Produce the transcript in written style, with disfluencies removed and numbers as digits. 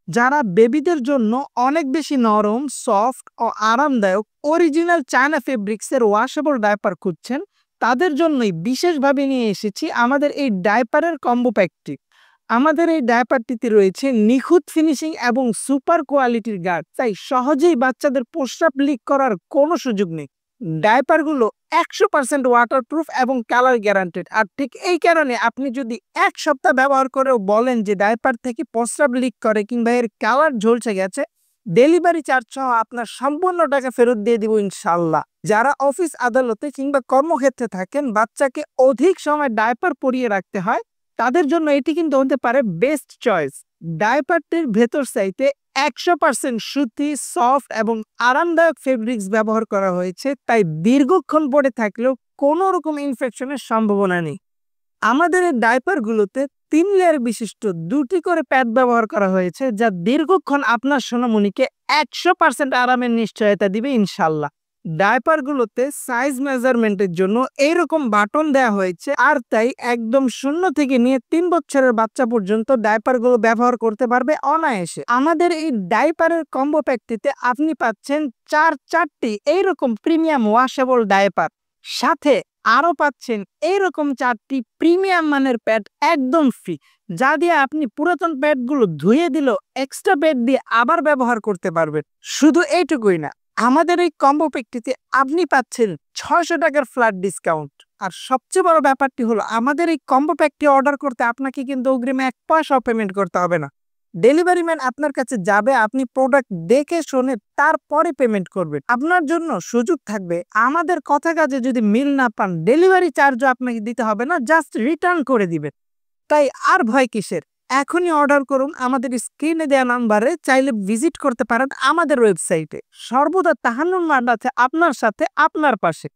যারা বেবিদের জন্য অনেক বেশি নরম, সফট ও আরামদায়ক অরিজিনাল চায়না ফেব্রিক্সের ওয়াশেবল ডায়পার খুঁজছেন, তাদের জন্যই বিশেষভাবে নিয়ে এসেছি আমাদের এই ডায়পারের কম্বো প্যাকটি। আমাদের এই ডায়পারটিতে রয়েছে নিখুঁত ফিনিশিং এবং সুপার কোয়ালিটির গার্ড, তাই সহজেই বাচ্চাদের প্রস্রাব লিক করার কোনো সুযোগ নেই। ডায়পারগুলো 100% ওয়াটারপ্রুফ এবং কালার গ্যারান্টেড। আর ঠিক এই কারণে আপনি যদি 1 সপ্তাহ ব্যবহার করেও বলেন যে ডায়পার থেকে প্রস্রাব লিক করে কিংবা এর কালার ঝলসে গেছে, ডেলিভারি চার্জ সহ আপনার সম্পূর্ণ টাকা ফেরত দিয়ে দিব ইনশাল্লাহ। যারা অফিস আদালতে কিংবা কর্মক্ষেত্রে থাকেন, বাচ্চাকে অধিক সময় ডায়পার পরিয়ে রাখতে হয়, তাদের জন্য এটি কিন্তু হতে পারে বেস্ট চয়েস। ডায়পারটির ভেতর সাইতে 100% সুতি, সফট এবং আরামদায়ক ফেব্রিক্স ব্যবহার করা হয়েছে, তাই দীর্ঘক্ষণ পরে থাকলেও কোনো রকম ইনফেকশনের সম্ভাবনা নেই। আমাদের এই ডায়পারগুলোতে 3 লেয়ার বিশিষ্ট 2টি করে প্যাড ব্যবহার করা হয়েছে, যা দীর্ঘক্ষণ আপনার সোনামণিকে 100% আরামের নিশ্চয়তা দিবে ইনশাল্লাহ। ডায়পারগুলোতে সাইজ মেজারমেন্টের জন্য এইরকম বাটন দেওয়া হয়েছে, আর তাই একদম 0 থেকে নিয়ে 3 বছরের বাচ্চা পর্যন্ত ডায়পারগুলো ব্যবহার করতে পারবে অনায়াসে। আমাদের এই ডায়পারের কম্বো প্যাকটিতে আপনি পাচ্ছেন 4টি এইরকম প্রিমিয়াম ওয়াশেবল ডায়পার, সাথে আরো পাচ্ছেন এইরকম 4টি প্রিমিয়াম মানের প্যাড একদম ফ্রি, যা দিয়ে আপনি পুরাতন প্যাডগুলো ধুয়ে দিলেও এক্সট্রা প্যাড দিয়ে আবার ব্যবহার করতে পারবেন। শুধু এইটুকুই না, আমাদের এই কম্বো প্যাকটিতে আপনি পাচ্ছেন 600 টাকার ফ্ল্যাট ডিসকাউন্ট। আর সবচেয়ে বড় ব্যাপারটি হলো, আমাদের এই কম্বো প্যাকটি অর্ডার করতে আপনাকে কিন্তু অগ্রিমে 1 পয়সাও পেমেন্ট করতে হবে না। ডেলিভারি ম্যান আপনার কাছে যাবে, আপনি প্রোডাক্ট দেখে শুনে তারপরে পেমেন্ট করবেন। আপনার জন্য সুযোগ থাকবে, আমাদের কথা কাজে যদি মিল না পান, ডেলিভারি চার্জও আপনাকে দিতে হবে না, জাস্ট রিটার্ন করে দিবেন। তাই আর ভয় কিসের, এখনই অর্ডার করুন। আমাদের স্ক্রিনে দেওয়া নাম্বারে চাইলে ভিজিট করতে পারেন আমাদের ওয়েবসাইটে। সর্বদা তাহান্নুর মার্ট আছে আপনার সাথে, আপনার পাশে।